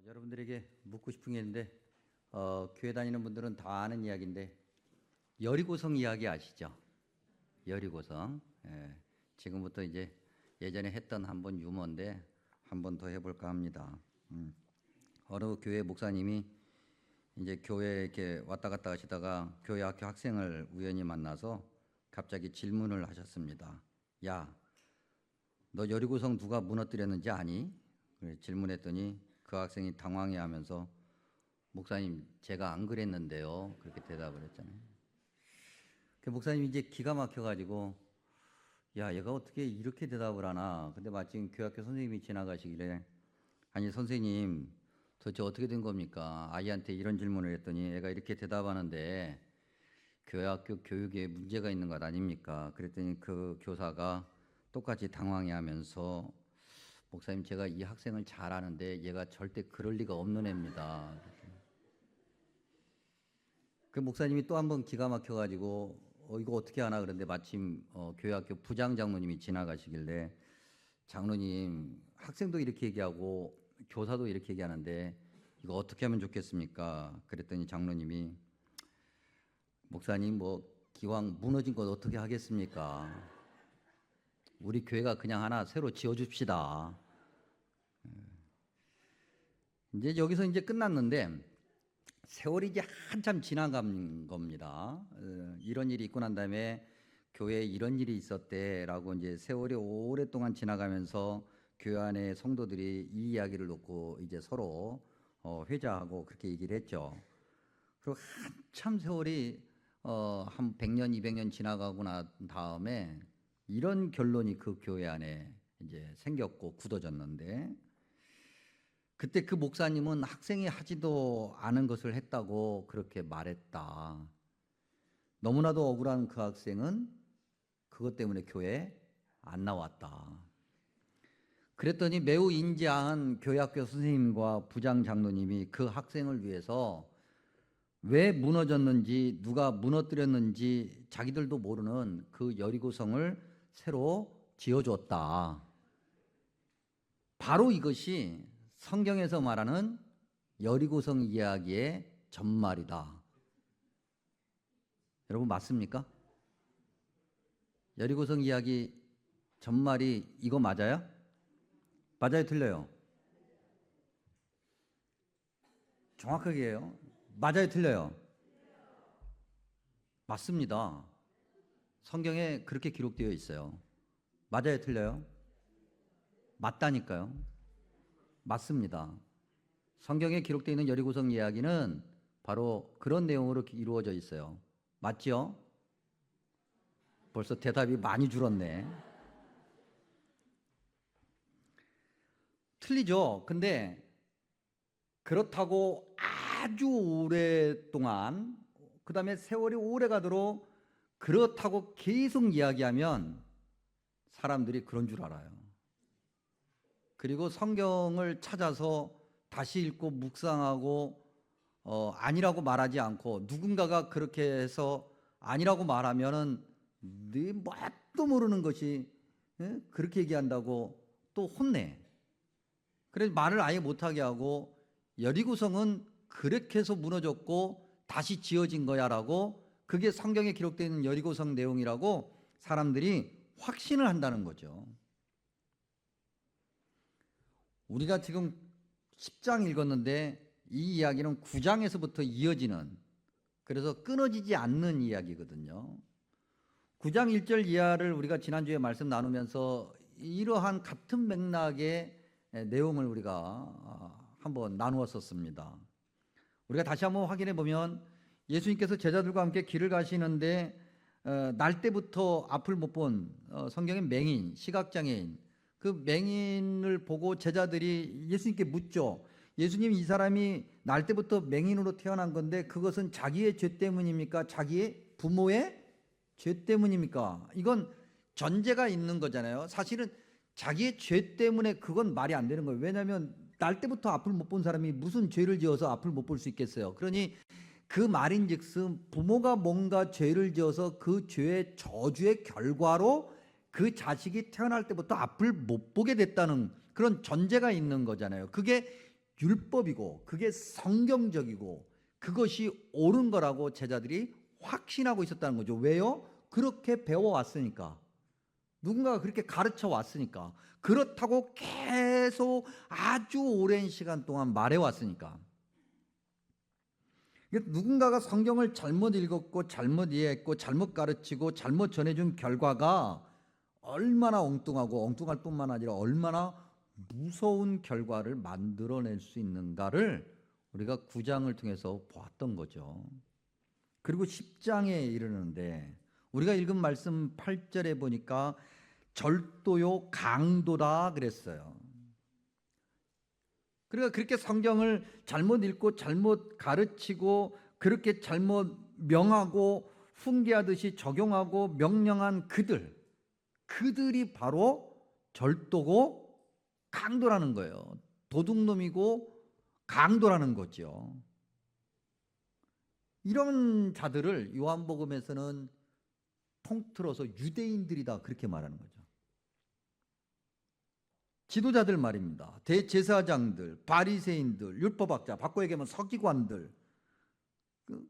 여러분들에게 묻고 싶은 게 있는데 교회 다니는 분들은 다 아는 이야기인데 여리고성 이야기 아시죠? 여리고성. 예, 지금부터 이제 예전에 했던 한 번 유머인데 한 번 더 해볼까 합니다. 어느 교회 목사님이 이제 교회에 이렇게 왔다 갔다 하시다가 교회 학교 학생을 우연히 만나서 갑자기 질문을 하셨습니다. 야, 너 여리고성 누가 무너뜨렸는지 아니? 질문했더니 그 학생이 당황해하면서 목사님 제가 안 그랬는데요. 그렇게 대답을 했잖아요. 그 목사님이 이제 기가 막혀가지고 야 얘가 어떻게 이렇게 대답을 하나. 근데 마침 교학교 선생님이 지나가시길래 아니 선생님 도대체 어떻게 된 겁니까? 아이한테 이런 질문을 했더니 애가 이렇게 대답하는데 교학교 교육에 문제가 있는 것 아닙니까? 그랬더니 그 교사가 똑같이 당황해하면서 목사님 제가 이 학생을 잘 아는데 얘가 절대 그럴 리가 없는 애입니다. 그 목사님이 또 한 번 기가 막혀가지고 이거 어떻게 하나 그런데 마침 교회학교 부장 장로님이 지나가시길래 장로님 학생도 이렇게 얘기하고 교사도 이렇게 얘기하는데 이거 어떻게 하면 좋겠습니까? 그랬더니 장로님이 목사님 뭐 기왕 무너진 것 어떻게 하겠습니까? 우리 교회가 그냥 하나 새로 지어줍시다. 이제 여기서 이제 끝났는데 세월이 이제 한참 지나간 겁니다. 이런 일이 있고 난 다음에 교회에 이런 일이 있었대라고 이제 세월이 오랫동안 지나가면서 교회 안에 성도들이 이 이야기를 놓고 이제 서로 회자하고 그렇게 얘기를 했죠. 그리고 한참 세월이 한 100년, 200년 지나가고 난 다음에 이런 결론이 그 교회 안에 이제 생겼고 굳어졌는데 그때 그 목사님은 학생이 하지도 않은 것을 했다고 그렇게 말했다. 너무나도 억울한 그 학생은 그것 때문에 교회에 안 나왔다. 그랬더니 매우 인자한 교회학교 선생님과 부장 장로님이 그 학생을 위해서 왜 무너졌는지 누가 무너뜨렸는지 자기들도 모르는 그 여리고성을 새로 지어줬다. 바로 이것이 성경에서 말하는 여리고성 이야기의 전말이다. 여러분 맞습니까? 여리고성 이야기 전말이 이거 맞아요? 맞아요, 틀려요? 정확하게 해요. 맞아요, 틀려요? 맞습니다. 성경에 그렇게 기록되어 있어요. 맞아요, 틀려요? 맞다니까요. 맞습니다. 성경에 기록되어 있는 여리고성 이야기는 바로 그런 내용으로 이루어져 있어요. 맞죠? 벌써 대답이 많이 줄었네. 틀리죠. 근데 그렇다고 아주 오랫동안 그 다음에 세월이 오래 가도록 그렇다고 계속 이야기하면 사람들이 그런 줄 알아요. 그리고 성경을 찾아서 다시 읽고 묵상하고 아니라고 말하지 않고 누군가가 그렇게 해서 아니라고 말하면은 네 뭣도 모르는 것이 그렇게 얘기한다고 또 혼내. 그래서 말을 아예 못하게 하고 여리고성은 그렇게 해서 무너졌고 다시 지어진 거야라고 그게 성경에 기록되어 있는 여리고성 내용이라고 사람들이 확신을 한다는 거죠. 우리가 지금 10장 읽었는데 이 이야기는 9장에서부터 이어지는 그래서 끊어지지 않는 이야기거든요. 9장 1절 이하를 우리가 지난주에 말씀 나누면서 이러한 같은 맥락의 내용을 우리가 한번 나누었었습니다. 우리가 다시 한번 확인해 보면 예수님께서 제자들과 함께 길을 가시는데 날 때부터 앞을 못 본 성경의 맹인, 시각장애인 그 맹인을 보고 제자들이 예수님께 묻죠. 예수님 이 사람이 날 때부터 맹인으로 태어난 건데 그것은 자기의 죄 때문입니까? 자기의 부모의 죄 때문입니까? 이건 전제가 있는 거잖아요. 사실은 자기의 죄 때문에 그건 말이 안 되는 거예요. 왜냐하면 날 때부터 앞을 못 본 사람이 무슨 죄를 지어서 앞을 못 볼 수 있겠어요. 그러니 그 말인즉슨 부모가 뭔가 죄를 지어서 그 죄의 저주의 결과로 그 자식이 태어날 때부터 앞을 못 보게 됐다는 그런 전제가 있는 거잖아요. 그게 율법이고 그게 성경적이고 그것이 옳은 거라고 제자들이 확신하고 있었다는 거죠. 왜요? 그렇게 배워왔으니까. 누군가가 그렇게 가르쳐 왔으니까. 그렇다고 계속 아주 오랜 시간 동안 말해왔으니까. 누군가가 성경을 잘못 읽었고 잘못 이해했고 잘못 가르치고 잘못 전해준 결과가 얼마나 엉뚱하고 엉뚱할 뿐만 아니라 얼마나 무서운 결과를 만들어낼 수 있는가를 우리가 9장을 통해서 보았던 거죠. 그리고 10장에 이르는데 우리가 읽은 말씀 8절에 보니까 절도요 강도다 그랬어요. 그러니까 그렇게 성경을 잘못 읽고 잘못 가르치고 그렇게 잘못 명하고 훈계하듯이 적용하고 명령한 그들이 바로 절도고 강도라는 거예요. 도둑놈이고 강도라는 거죠. 이런 자들을 요한복음에서는 통틀어서 유대인들이다 그렇게 말하는 거죠. 지도자들 말입니다. 대제사장들, 바리새인들, 율법학자, 바꿔 얘기하면 서기관들,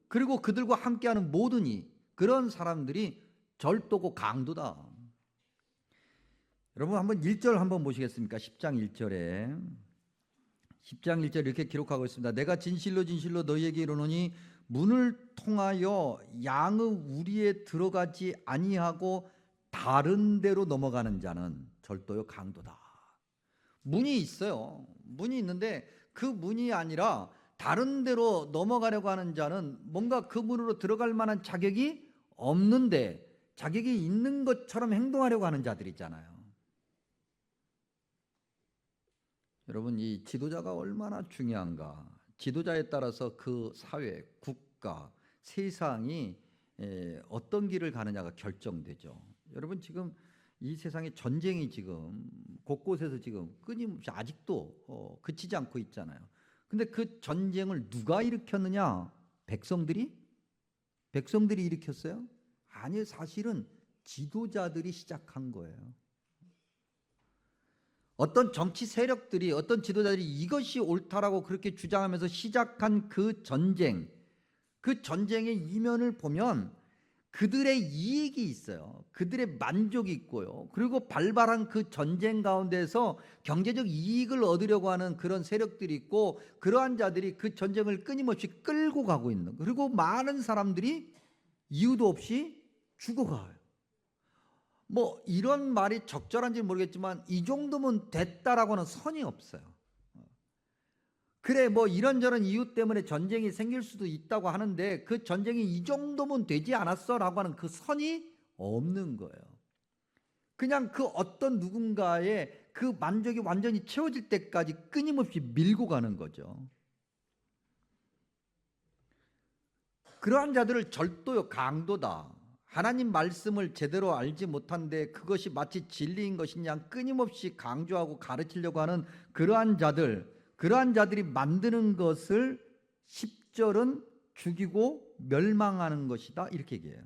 그리고 그들과 함께하는 모든 그런 사람들이 절도고 강도다. 여러분 한번 1절 한번 보시겠습니까? 10장 1절에 10장 1절 이렇게 기록하고 있습니다. 내가 진실로 진실로 너희에게 이르노니 문을 통하여 양의 우리에 들어가지 아니하고 다른 데로 넘어가는 자는 절도요 강도다. 문이 있어요. 문이 있는데 그 문이 아니라 다른 데로 넘어가려고 하는 자는 뭔가 그 문으로 들어갈 만한 자격이 없는데 자격이 있는 것처럼 행동하려고 하는 자들 있잖아요. 여러분 이 지도자가 얼마나 중요한가. 지도자에 따라서 그 사회, 국가, 세상이 어떤 길을 가느냐가 결정되죠. 여러분 지금 이 세상에 전쟁이 지금 곳곳에서 지금 끊임없이 아직도 그치지 않고 있잖아요. 근데 그 전쟁을 누가 일으켰느냐? 백성들이 일으켰어요? 아니요, 사실은 지도자들이 시작한 거예요. 어떤 정치 세력들이 어떤 지도자들이 이것이 옳다라고 그렇게 주장하면서 시작한 그 전쟁의 이면을 보면 그들의 이익이 있어요. 그들의 만족이 있고요. 그리고 발발한 그 전쟁 가운데서 경제적 이익을 얻으려고 하는 그런 세력들이 있고 그러한 자들이 그 전쟁을 끊임없이 끌고 가고 있는, 그리고 많은 사람들이 이유도 없이 죽어가요. 뭐 이런 말이 적절한지 모르겠지만 이 정도면 됐다라고 하는 선이 없어요. 그래 뭐 이런저런 이유 때문에 전쟁이 생길 수도 있다고 하는데 그 전쟁이 이 정도면 되지 않았어 라고 하는 그 선이 없는 거예요. 그냥 그 어떤 누군가의 그 만족이 완전히 채워질 때까지 끊임없이 밀고 가는 거죠. 그러한 자들을 절도요 강도다. 하나님 말씀을 제대로 알지 못한데 그것이 마치 진리인 것이냐 끊임없이 강조하고 가르치려고 하는 그러한 자들이 만드는 것을 10절은 죽이고 멸망하는 것이다 이렇게 얘기해요.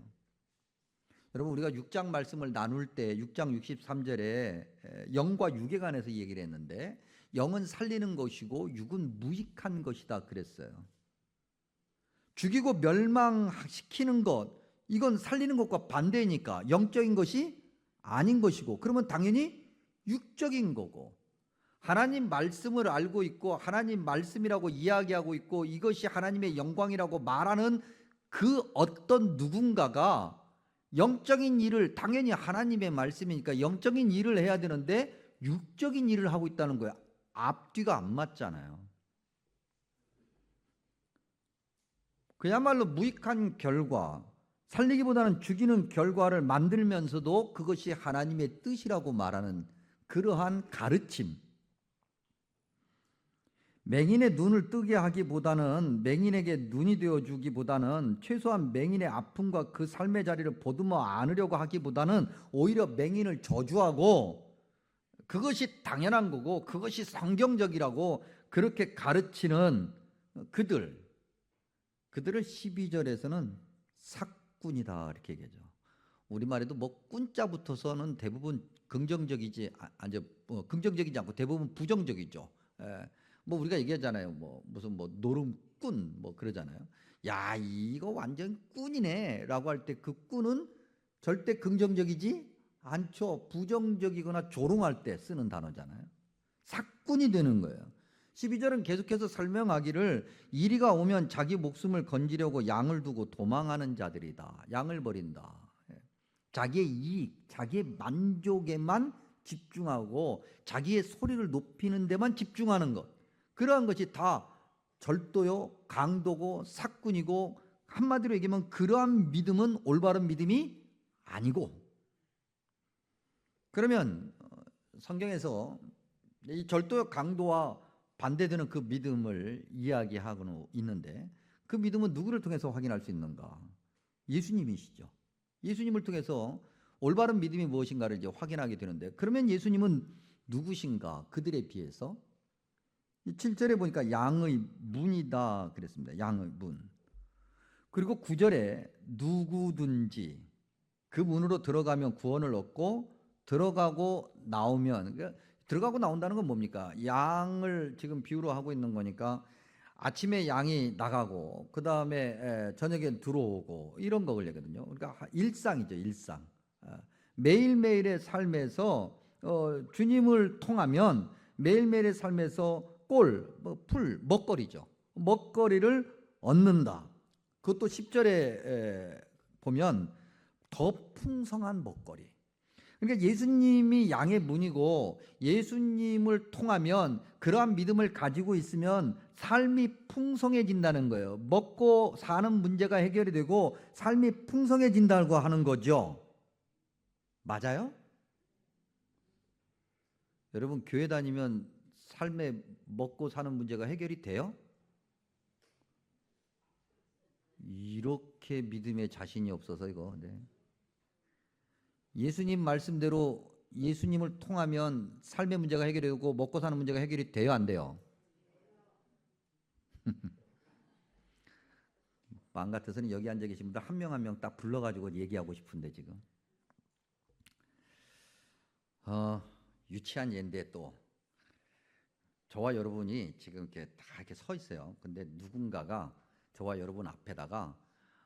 여러분 우리가 6장 말씀을 나눌 때 6장 63절에 영과 육에 관해서 얘기를 했는데 영은 살리는 것이고 육은 무익한 것이다 그랬어요. 죽이고 멸망시키는 것, 이건 살리는 것과 반대니까 영적인 것이 아닌 것이고, 그러면 당연히 육적인 거고, 하나님 말씀을 알고 있고 하나님 말씀이라고 이야기하고 있고 이것이 하나님의 영광이라고 말하는 그 어떤 누군가가 영적인 일을, 당연히 하나님의 말씀이니까 영적인 일을 해야 되는데 육적인 일을 하고 있다는 거야. 앞뒤가 안 맞잖아요. 그야말로 무익한 결과, 살리기보다는 죽이는 결과를 만들면서도 그것이 하나님의 뜻이라고 말하는 그러한 가르침. 맹인의 눈을 뜨게 하기보다는, 맹인에게 눈이 되어주기보다는, 최소한 맹인의 아픔과 그 삶의 자리를 보듬어 안으려고 하기보다는 오히려 맹인을 저주하고 그것이 당연한 거고 그것이 성경적이라고 그렇게 가르치는 그들을 12절에서는 삭군이다 이렇게 얘기하죠. 우리말에도 뭐 꾼자 붙어서는 대부분 긍정적이지, 긍정적이지 않고 대부분 부정적이죠. 뭐 우리가 얘기하잖아요. 뭐 무슨 뭐 노름꾼 뭐 그러잖아요. 야, 이거 완전 꾼이네라고 할 때 그 꾼은 절대 긍정적이지 않죠. 부정적이거나 조롱할 때 쓰는 단어잖아요. 사꾼이 되는 거예요. 12절은 계속해서 설명하기를 이리가 오면 자기 목숨을 건지려고 양을 두고 도망하는 자들이다. 양을 버린다. 자기의 이익, 자기의 만족에만 집중하고 자기의 소리를 높이는 데만 집중하는 것. 그러한 것이 다 절도요, 강도고 사꾼이고 한마디로 얘기하면 그러한 믿음은 올바른 믿음이 아니고, 그러면 성경에서 이 절도요, 강도와 반대되는 그 믿음을 이야기하고 있는데 그 믿음은 누구를 통해서 확인할 수 있는가? 예수님이시죠. 예수님을 통해서 올바른 믿음이 무엇인가를 이제 확인하게 되는데, 그러면 예수님은 누구신가? 그들에 비해서 7절에 보니까 양의 문이다 그랬습니다. 양의 문. 그리고 9절에 누구든지 그 문으로 들어가면 구원을 얻고 들어가고 나오면, 그러니까 들어가고 나온다는 건 뭡니까? 양을 지금 비유로 하고 있는 거니까 아침에 양이 나가고 그 다음에 저녁에 들어오고 이런 거를 얘기거든요. 그러니까 일상이죠, 일상. 매일매일의 삶에서 주님을 통하면 매일매일의 삶에서 꼴, 풀, 먹거리죠. 먹거리를 얻는다. 그것도 10절에 보면 더 풍성한 먹거리. 그러니까 예수님이 양의 문이고 예수님을 통하면 그러한 믿음을 가지고 있으면 삶이 풍성해진다는 거예요. 먹고 사는 문제가 해결이 되고 삶이 풍성해진다고 하는 거죠. 맞아요? 여러분, 교회 다니면 삶에 먹고 사는 문제가 해결이 돼요? 이렇게 믿음에 자신이 없어서 이거. 네. 예수님 말씀대로 예수님을 통하면 삶의 문제가 해결되고 먹고 사는 문제가 해결이 돼요, 안 돼요? 마음 같아서는 여기 앉아 계신 분들 한 명 한 명 딱 불러가지고 얘기하고 싶은데 지금 유치한 예인데 또 저와 여러분이 지금 이렇게 다 이렇게 서 있어요. 근데 누군가가 저와 여러분 앞에다가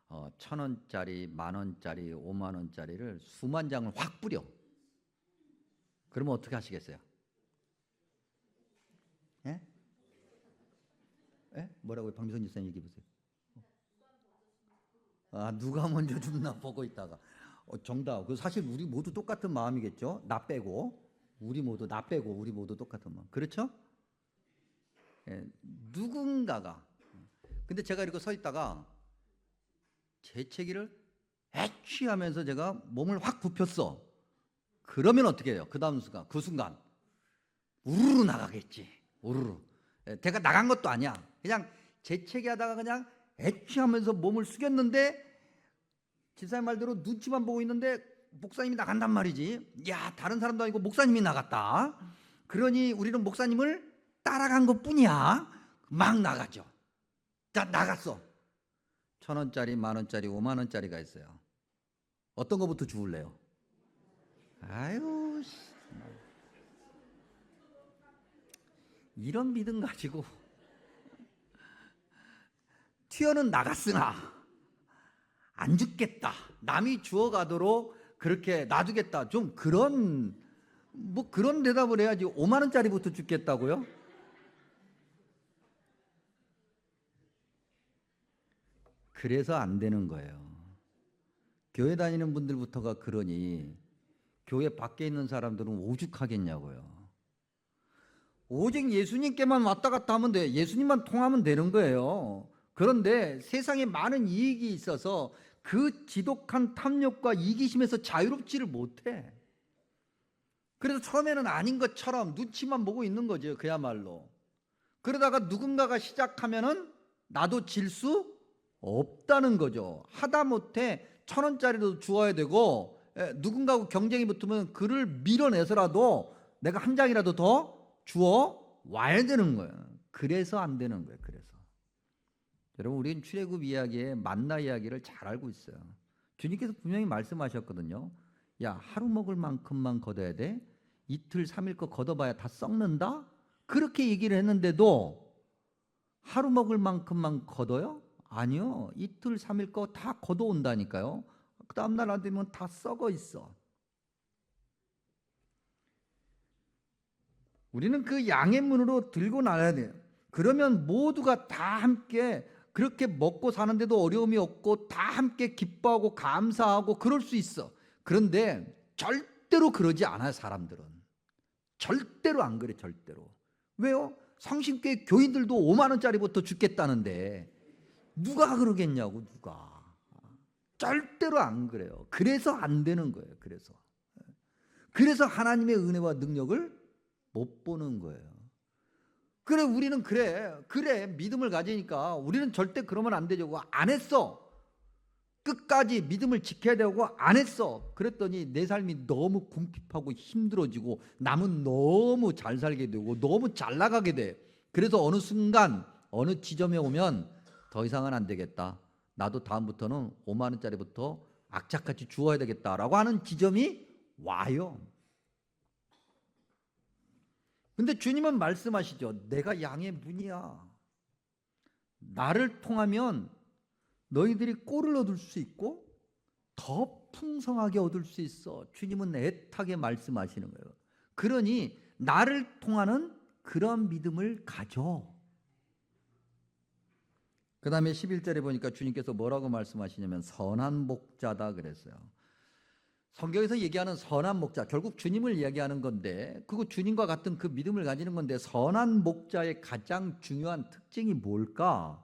1,000원짜리, 10,000원짜리, 50,000원짜리를 수만 장을 확 뿌려. 그러면 어떻게 하시겠어요? 예? 예? 뭐라고요? 박미선 지사님 얘기해 보세요. 아, 누가 먼저 줬나 보고 있다가 정답. 그 사실 우리 모두 똑같은 마음이겠죠. 나 빼고 우리 모두 똑같은 마음. 그렇죠? 예, 누군가가. 근데 제가 이렇게 서 있다가 재채기를 애취하면서 제가 몸을 확 굽혔어. 그러면 어떻게 해요? 그 다음 순간, 그 순간 우르르 나가겠지. 우르르. 제가 나간 것도 아니야. 그냥 재채기하다가 그냥 애취하면서 몸을 숙였는데 집사님 말대로 눈치만 보고 있는데 목사님이 나간단 말이지. 야, 다른 사람도 아니고 목사님이 나갔다. 그러니 우리는 목사님을 따라간 것뿐이야. 막 나가죠. 자, 나갔어. 1,000원짜리, 10,000원짜리, 50,000원짜리가 있어요. 어떤 거부터 주울래요? 아유, 이런 믿음 가지고 튀어는 나갔으나 안 죽겠다. 남이 주워가도록 그렇게 놔두겠다. 좀 그런 그런 대답을 해야지. 50,000원짜리부터 죽겠다고요? 그래서 안 되는 거예요. 교회 다니는 분들부터가 그러니 교회 밖에 있는 사람들은 오죽하겠냐고요. 오직 예수님께만 왔다 갔다 하면 돼. 예수님만 통하면 되는 거예요. 그런데 세상에 많은 이익이 있어서 그 지독한 탐욕과 이기심에서 자유롭지를 못해. 그래서 처음에는 아닌 것처럼 눈치만 보고 있는 거죠. 그야말로. 그러다가 누군가가 시작하면은 나도 질 수 없다는 거죠. 하다못해 1,000원짜리도 주어야 되고 누군가하고 경쟁이 붙으면 그를 밀어내서라도 내가 한 장이라도 더 주어 와야 되는 거예요. 그래서 안 되는 거예요. 그래서 여러분, 우리는 출애굽 이야기에 만나 이야기를 잘 알고 있어요. 주님께서 분명히 말씀하셨거든요. 야, 하루 먹을 만큼만 걷어야 돼. 이틀 3일 거 걷어봐야 다 썩는다. 그렇게 얘기를 했는데도 하루 먹을 만큼만 걷어요? 아니요. 이틀, 3일 거 다 걷어온다니까요. 그 다음날 안 되면 다 썩어 있어. 우리는 그 양의 문으로 들고 나가야 돼요. 그러면 모두가 다 함께 그렇게 먹고 사는데도 어려움이 없고 다 함께 기뻐하고 감사하고 그럴 수 있어. 그런데 절대로 그러지 않아요, 사람들은. 절대로 안 그래, 절대로. 왜요? 성심교회 교인들도 5만 원짜리부터 죽겠다는데 누가 그러겠냐고, 누가. 절대로 안 그래요. 그래서 안 되는 거예요. 그래서 하나님의 은혜와 능력을 못 보는 거예요. 그래, 우리는 그래 믿음을 가지니까 우리는 절대 그러면 안 되죠. 안 했어. 끝까지 믿음을 지켜야 되고 안 했어. 그랬더니 내 삶이 너무 궁핍하고 힘들어지고 남은 너무 잘 살게 되고 너무 잘 나가게 돼. 그래서 어느 순간 어느 지점에 오면 더 이상은 안 되겠다. 나도 다음부터는 5만 원짜리부터 악착같이 주어야 되겠다라고 하는 지점이 와요. 근데 주님은 말씀하시죠. 내가 양의 문이야. 나를 통하면 너희들이 꼴을 얻을 수 있고 더 풍성하게 얻을 수 있어. 주님은 애타게 말씀하시는 거예요. 그러니 나를 통하는 그런 믿음을 가져. 그 다음에 11절에 보니까 주님께서 뭐라고 말씀하시냐면 선한 목자다 그랬어요. 성경에서 얘기하는 선한 목자, 결국 주님을 이야기하는 건데, 그거 주님과 같은 그 믿음을 가지는 건데, 선한 목자의 가장 중요한 특징이 뭘까?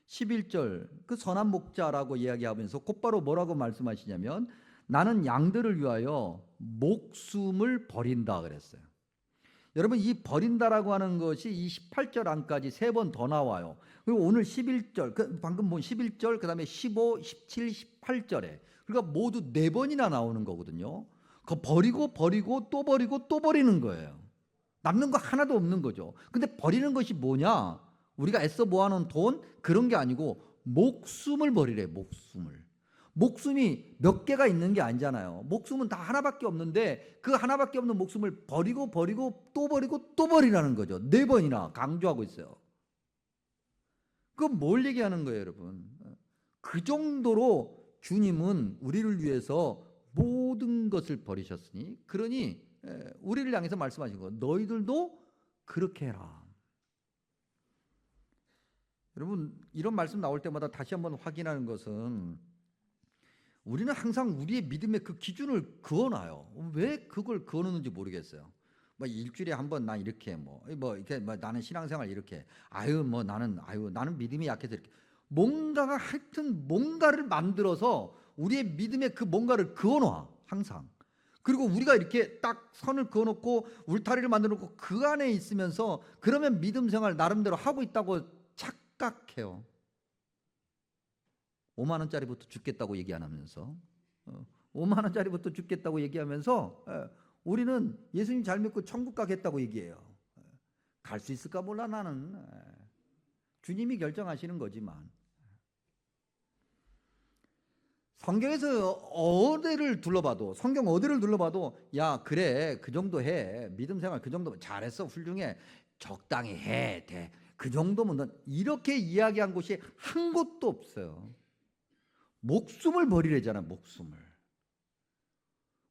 11절 그 선한 목자라고 이야기하면서 곧바로 뭐라고 말씀하시냐면 나는 양들을 위하여 목숨을 버린다 그랬어요. 여러분, 이 버린다라고 하는 것이 이 18절 안까지 3번 더 나와요. 그리고 오늘 11절, 방금 본 11절, 그 다음에 15, 17, 18절에 그러니까 모두 4번이나 나오는 거거든요. 그 버리고 또 버리고 또 버리는 거예요. 남는 거 하나도 없는 거죠. 근데 버리는 것이 뭐냐? 우리가 애써 모아놓은 돈 그런 게 아니고 목숨을 버리래. 목숨이 몇 개가 있는 게 아니잖아요. 목숨은 다 하나밖에 없는데 그 하나밖에 없는 목숨을 버리고 또 버리고 또 버리라는 거죠. 4번이나 강조하고 있어요. 그건 뭘 얘기하는 거예요, 여러분? 그 정도로 주님은 우리를 위해서 모든 것을 버리셨으니, 그러니 우리를 향해서 말씀하신 거, 너희들도 그렇게 해라. 여러분, 이런 말씀 나올 때마다 다시 한번 확인하는 것은 우리는 항상 우리의 믿음의 그 기준을 그어놔요. 왜 그걸 그어놓는지 모르겠어요. 뭐 일주일에 한 번 난 이렇게 이렇게 나는 신앙생활 이렇게 나는 믿음이 약해서 이렇게 뭔가가 하여튼 뭔가를 만들어서 우리의 믿음의 그 뭔가를 그어놔 항상. 그리고 우리가 이렇게 딱 선을 그어놓고 울타리를 만들어놓고 그 안에 있으면서 그러면 믿음 생활 나름대로 하고 있다고 착각해요. 5만 원짜리부터 죽겠다고 얘기 안 하면서 5만 원짜리부터 죽겠다고 얘기하면서 우리는 예수님 잘 믿고 천국 가겠다고 얘기해요. 갈 수 있을까 몰라 나는. 주님이 결정하시는 거지만 성경에서 성경 어디를 둘러봐도 야 그래 그 정도 해. 믿음 생활 그 정도면 잘했어 훌륭해. 적당히 해 돼. 그 정도면 넌 이렇게 이야기한 곳이 한 곳도 없어요. 목숨을 버리래잖아. 목숨을.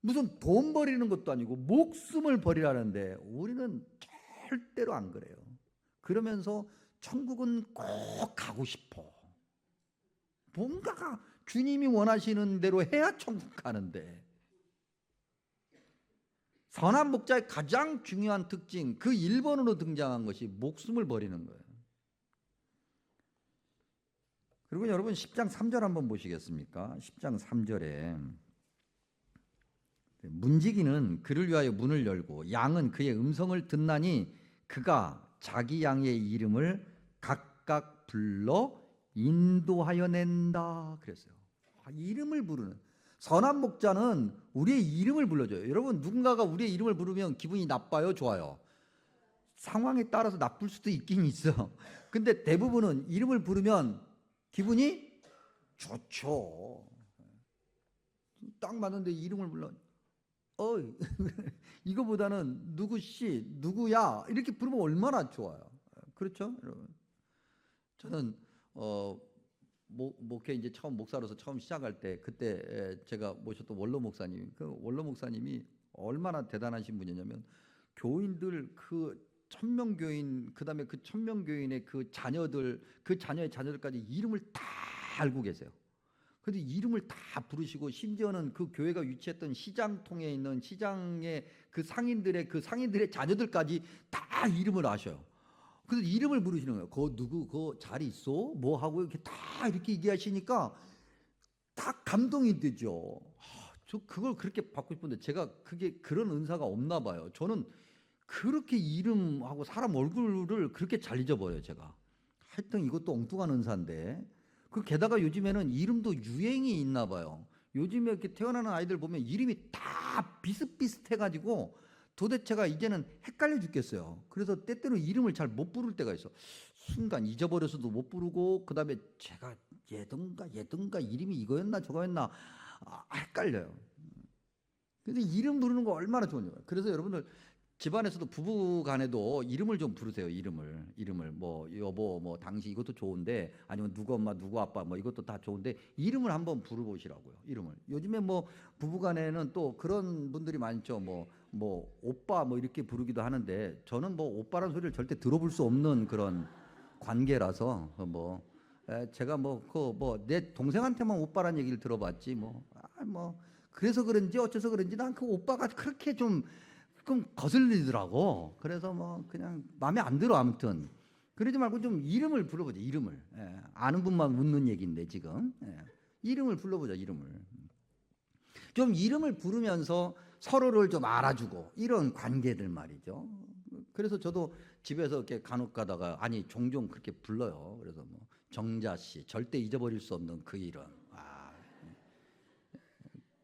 무슨 돈 버리는 것도 아니고 목숨을 버리라는데 우리는 절대로 안 그래요. 그러면서 천국은 꼭 가고 싶어. 뭔가가 주님이 원하시는 대로 해야 천국 가는데. 선한 목자의 가장 중요한 특징, 그 1번으로 등장한 것이 목숨을 버리는 거예요. 그리고 여러분 10장 3절 한번 보시겠습니까? 10장 3절에 문지기는 그를 위하여 문을 열고 양은 그의 음성을 듣나니 그가 자기 양의 이름을 각각 불러 인도하여 낸다 그랬어요. 이름을 부르는 선한 목자는 우리의 이름을 불러줘요. 여러분, 누군가가 우리의 이름을 부르면 기분이 나빠요, 좋아요? 상황에 따라서 나쁠 수도 있긴 있어. 근데 대부분은 이름을 부르면 기분이 좋죠. 딱 맞는데 이름을 불러 이거보다는 누구씨, 누구야 이렇게 부르면 얼마나 좋아요. 그렇죠, 여러분? 저는 목회 이제 처음 목사로서 처음 시작할 때 그때 제가 모셨던 원로 목사님, 그 원로 목사님이 얼마나 대단하신 분이냐면 교인들 그 1000명 교인, 그다음에 그 1000명 교인의 그 자녀들, 그 자녀의 자녀들까지 이름을 다 알고 계세요. 근데 이름을 다 부르시고 심지어는 그 교회가 위치했던 시장통에 있는 시장의 그 상인들의 자녀들까지 다 이름을 아셔요. 그래서 이름을 부르시는 거예요. 그 누구 그 잘 있어? 뭐 하고 이렇게 다 이렇게 얘기하시니까 다 감동이 되죠. 저 그걸 그렇게 받고 싶은데 제가 그게 그런 은사가 없나 봐요. 저는 그렇게 이름하고 사람 얼굴을 그렇게 잘 잊어버려요, 제가. 하여튼 이것도 엉뚱한 은사인데. 그 게다가 요즘에는 이름도 유행이 있나 봐요. 요즘에 이렇게 태어나는 아이들 보면 이름이 다 비슷비슷해가지고 도대체가 이제는 헷갈려 죽겠어요. 그래서 때때로 이름을 잘 못 부를 때가 있어. 순간 잊어버려서도 못 부르고, 그 다음에 제가 얘든가 이름이 이거였나 저거였나 헷갈려요. 근데 이름 부르는 거 얼마나 좋은지. 그래서 여러분들 집안에서도 부부 간에도 이름을 좀 부르세요. 이름을 뭐 여보, 뭐 당신, 이것도 좋은데, 아니면 누구 엄마 누구 아빠 뭐 이것도 다 좋은데 이름을 한번 부르보시라고요. 이름을. 요즘에 뭐 부부 간에는 또 그런 분들이 많죠. 뭐 오빠 뭐 이렇게 부르기도 하는데, 저는 뭐 오빠라는 소리를 절대 들어볼 수 없는 그런 관계라서 제가 내 동생한테만 오빠란 얘기를 들어봤지 그래서 그런지 어째서 그런지 난 그 오빠가 그렇게 좀 거슬리더라고. 그래서 그냥 마음에 안 들어. 아무튼 그러지 말고 좀 이름을 불러보자. 이름을. 아는 분만 묻는 얘기인데 지금 이름을 불러보자. 이름을 좀 이름을 부르면서 서로를 좀 알아주고 이런 관계들 말이죠. 그래서 저도 집에서 이렇게 간혹 가다가 종종 그렇게 불러요. 그래서 정자 씨, 절대 잊어버릴 수 없는 그 이름.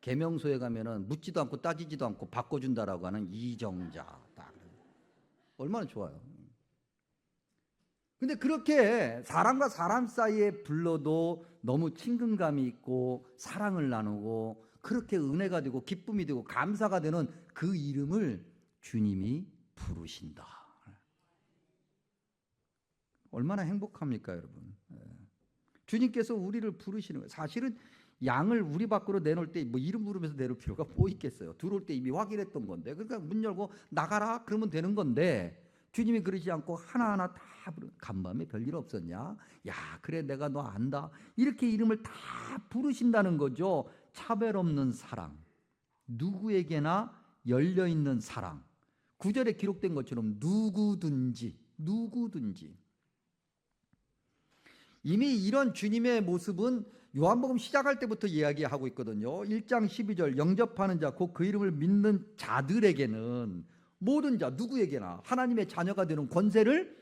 계명소에 가면은 묻지도 않고 따지지도 않고 바꿔준다라고 하는 이정자. 얼마나 좋아요. 근데 그렇게 사람과 사람 사이에 불러도 너무 친근감이 있고 사랑을 나누고 그렇게 은혜가 되고 기쁨이 되고 감사가 되는 그 이름을 주님이 부르신다. 얼마나 행복합니까, 여러분? 주님께서 우리를 부르시는 거예요. 사실은 양을 우리 밖으로 내놓을 때 이름 부르면서 내놓을 필요가 뭐 있겠어요. 들어올 때 이미 확인했던 건데, 그러니까 문 열고 나가라 그러면 되는 건데, 주님이 그러지 않고 하나하나 다 간밤에 별일 없었냐? 야, 그래 내가 너 안다. 이렇게 이름을 다 부르신다는 거죠. 차별 없는 사랑, 누구에게나 열려있는 사랑. 9절에 기록된 것처럼 누구든지 이미 이런 주님의 모습은 요한복음 시작할 때부터 이야기하고 있거든요. 1장 12절 영접하는 자 곧 그 이름을 믿는 자들에게는, 모든 자 누구에게나 하나님의 자녀가 되는 권세를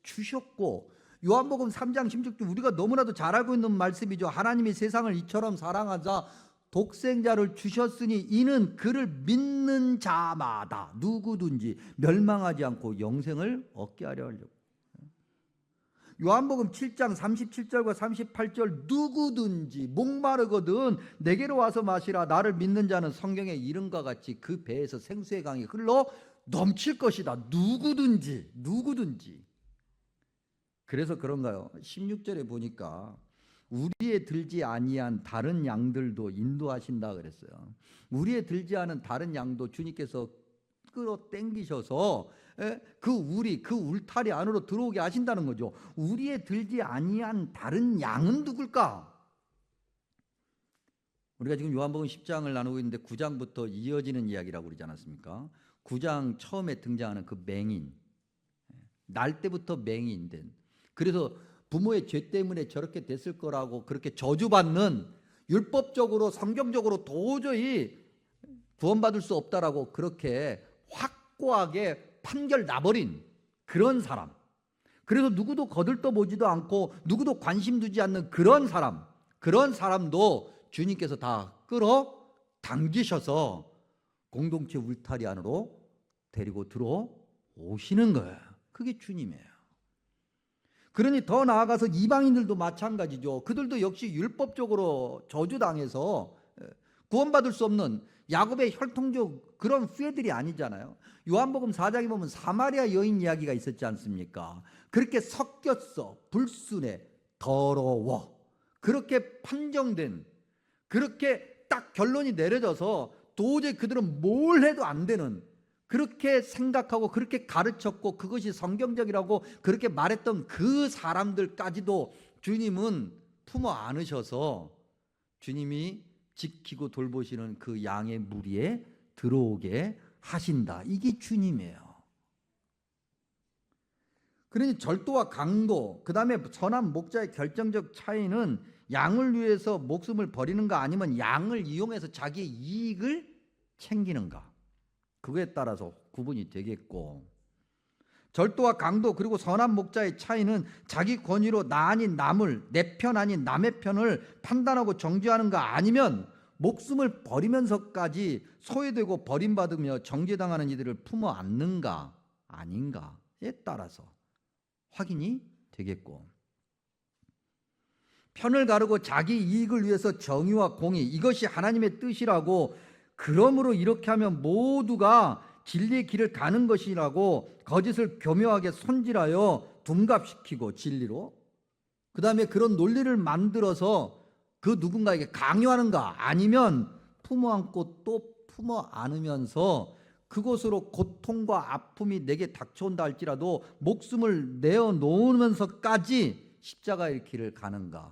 주셨고, 요한복음 3장 16절 우리가 너무나도 잘 알고 있는 말씀이죠. 하나님이 세상을 이처럼 사랑하사 독생자를 주셨으니 이는 그를 믿는 자마다 누구든지 멸망하지 않고 영생을 얻게 하려 하려고. 요한복음 7장 37절과 38절 누구든지 목마르거든 내게로 와서 마시라. 나를 믿는 자는 성경의 이름과 같이 그 배에서 생수의 강이 흘러 넘칠 것이다. 누구든지. 그래서 그런가요? 16절에 보니까 우리에 들지 아니한 다른 양들도 인도하신다 그랬어요. 우리에 들지 않은 다른 양도 주님께서 끌어당기셔서 그 울타리 안으로 들어오게 하신다는 거죠. 우리에 들지 아니한 다른 양은 누굴까? 우리가 지금 요한복음 10장을 나누고 있는데 9장부터 이어지는 이야기라고 그러지 않았습니까? 9장 처음에 등장하는 그 맹인, 날 때부터 맹인된, 그래서 부모의 죄 때문에 저렇게 됐을 거라고 그렇게 저주받는, 율법적으로 성경적으로 도저히 구원받을 수 없다라고 그렇게 확고하게 판결 나버린 그런 사람, 그래서 누구도 거들떠보지도 않고 누구도 관심 두지 않는 그런 사람도 주님께서 다 끌어당기셔서 공동체 울타리 안으로 데리고 들어오시는 거예요. 그게 주님이에요. 그러니 더 나아가서 이방인들도 마찬가지죠. 그들도 역시 율법적으로 저주당해서 구원받을 수 없는, 야곱의 혈통적 그런 후예들이 아니잖아요. 요한복음 4장에 보면 사마리아 여인 이야기가 있었지 않습니까? 그렇게 섞였어. 불순해. 더러워. 그렇게 판정된, 그렇게 딱 결론이 내려져서 도저히 그들은 뭘 해도 안 되는, 그렇게 생각하고 그렇게 가르쳤고 그것이 성경적이라고 그렇게 말했던 그 사람들까지도 주님은 품어 안으셔서 주님이 지키고 돌보시는 그 양의 무리에 들어오게 하신다. 이게 주님이에요. 그러니 절도와 강도, 그 다음에 선한 목자의 결정적 차이는 양을 위해서 목숨을 버리는가 아니면 양을 이용해서 자기의 이익을 챙기는가, 그거에 따라서 구분이 되겠고, 절도와 강도 그리고 선한 목자의 차이는 자기 권위로 나 아닌 남을, 내 편 아닌 남의 편을 판단하고 정죄하는가 아니면 목숨을 버리면서까지 소외되고 버림받으며 정죄당하는 이들을 품어 안는가 아닌가에 따라서 확인이 되겠고, 편을 가르고 자기 이익을 위해서 정의와 공의, 이것이 하나님의 뜻이라고, 그러므로 이렇게 하면 모두가 진리의 길을 가는 것이라고 거짓을 교묘하게 손질하여 둔갑시키고 진리로, 그 다음에 그런 논리를 만들어서 그 누군가에게 강요하는가 아니면 품어 안고 또 품어 안으면서 그곳으로 고통과 아픔이 내게 닥쳐온다 할지라도 목숨을 내어놓으면서까지 십자가의 길을 가는가,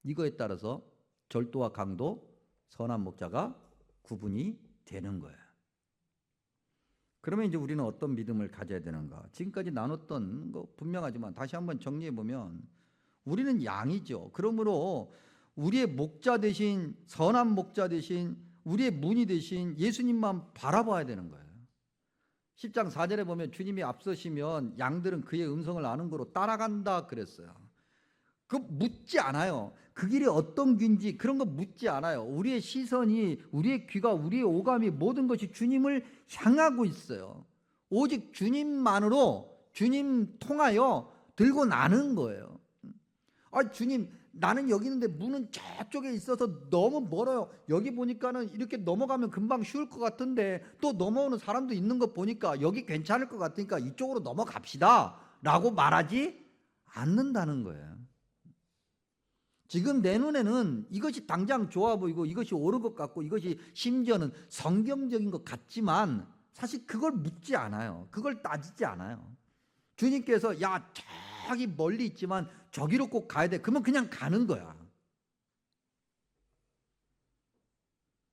이거에 따라서 절도와 강도, 선한 목자가 구분이 되는 거예요. 그러면 이제 우리는 어떤 믿음을 가져야 되는가? 지금까지 나눴던 거 분명하지만 다시 한번 정리해 보면 우리는 양이죠. 그러므로 우리의 목자 대신, 선한 목자 대신, 우리의 문이 대신 예수님만 바라봐야 되는 거예요. 10장 4절에 보면 주님이 앞서시면 양들은 그의 음성을 아는 거로 따라간다 그랬어요. 그거 묻지 않아요. 그 길이 어떤 길인지 그런 거 묻지 않아요. 우리의 시선이, 우리의 귀가, 우리의 오감이, 모든 것이 주님을 향하고 있어요. 오직 주님만으로, 주님 통하여 들고 나는 거예요. 아, 주님, 나는 여기 있는데 문은 저쪽에 있어서 너무 멀어요. 여기 보니까는 이렇게 넘어가면 금방 쉬울 것 같은데 또 넘어오는 사람도 있는 거 보니까 여기 괜찮을 것 같으니까 이쪽으로 넘어갑시다 라고 말하지 않는다는 거예요. 지금 내 눈에는 이것이 당장 좋아 보이고 이것이 옳은 것 같고 이것이 심지어는 성경적인 것 같지만 사실 그걸 묻지 않아요. 그걸 따지지 않아요. 주님께서 야, 저기 멀리 있지만 저기로 꼭 가야 돼. 그러면 그냥 가는 거야.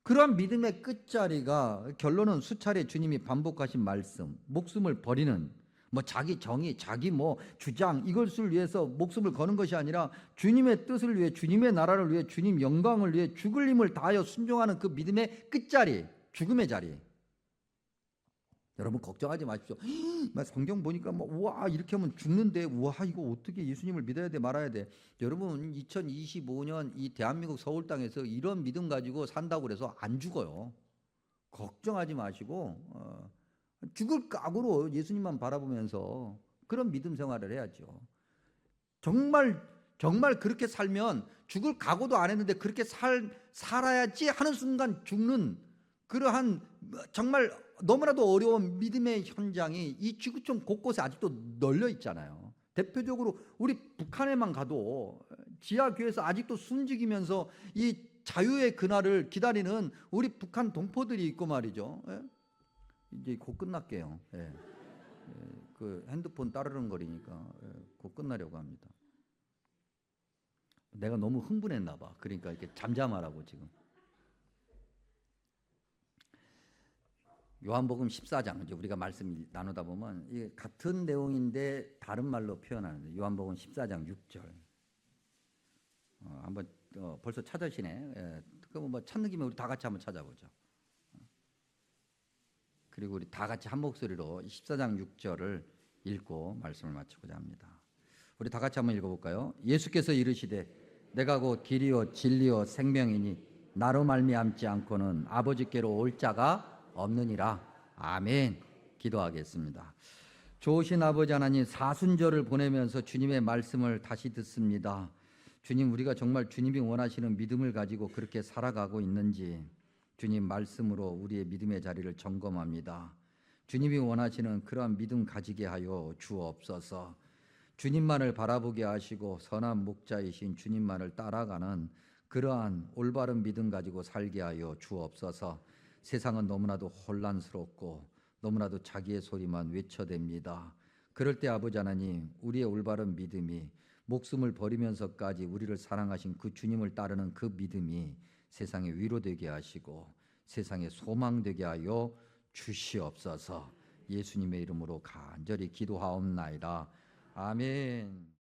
그러한 믿음의 끝자리가, 결론은 수차례 주님이 반복하신 말씀, 목숨을 버리는, 뭐 자기 정의, 자기 뭐 주장, 이것을 위해서 목숨을 거는 것이 아니라 주님의 뜻을 위해, 주님의 나라를 위해, 주님 영광을 위해 죽을 힘을 다하여 순종하는 그 믿음의 끝자리, 죽음의 자리. 여러분 걱정하지 마십시오. 성경 보니까 뭐 우와 이렇게 하면 죽는데, 우와 이거 어떻게 예수님을 믿어야 돼 말아야 돼. 여러분 2025년 이 대한민국 서울 땅에서 이런 믿음 가지고 산다고 그래서 안 죽어요. 걱정하지 마시고 죽을 각오로 예수님만 바라보면서 그런 믿음 생활을 해야죠. 정말 그렇게 살면, 죽을 각오도 안 했는데 그렇게 살아야지 하는 순간 죽는 그러한 정말 너무나도 어려운 믿음의 현장이 이 지구촌 곳곳에 아직도 널려 있잖아요. 대표적으로 우리 북한에만 가도 지하교회에서 아직도 숨죽이면서 이 자유의 그날을 기다리는 우리 북한 동포들이 있고 말이죠. 이제 곧 끝날게요. 그 핸드폰 따르릉 거리니까 곧 끝나려고 합니다. 내가 너무 흥분했나 봐. 그러니까 이렇게 잠잠하라고 지금. 요한복음 14장, 이제 우리가 말씀 나누다 보면 이게 같은 내용인데 다른 말로 표현하는데, 요한복음 14장 6절. 한번 벌써 찾으시네. 그럼 뭐 찾는 김에 우리 다 같이 한번 찾아보죠. 그리고 우리 다 같이 한 목소리로 14장 6절을 읽고 말씀을 마치고자 합니다. 우리 다 같이 한번 읽어볼까요? 예수께서 이르시되 내가 곧 길이요 진리요 생명이니 나로 말미암지 않고는 아버지께로 올 자가 없느니라. 아멘. 기도하겠습니다. 좋으신 아버지 하나님, 사순절을 보내면서 주님의 말씀을 다시 듣습니다. 주님, 우리가 정말 주님이 원하시는 믿음을 가지고 그렇게 살아가고 있는지, 주님 말씀으로 우리의 믿음의 자리를 점검합니다. 주님이 원하시는 그러한 믿음 가지게 하여 주옵소서. 주님만을 바라보게 하시고 선한 목자이신 주님만을 따라가는 그러한 올바른 믿음 가지고 살게 하여 주옵소서. 세상은 너무나도 혼란스럽고 너무나도 자기의 소리만 외쳐댑니다. 그럴 때 아버지 하나님, 우리의 올바른 믿음이 목숨을 버리면서까지 우리를 사랑하신 그 주님을 따르는 그 믿음이 세상에 위로되게 하시고 세상에 소망되게 하여 주시옵소서. 예수님의 이름으로 간절히 기도하옵나이다. 아멘.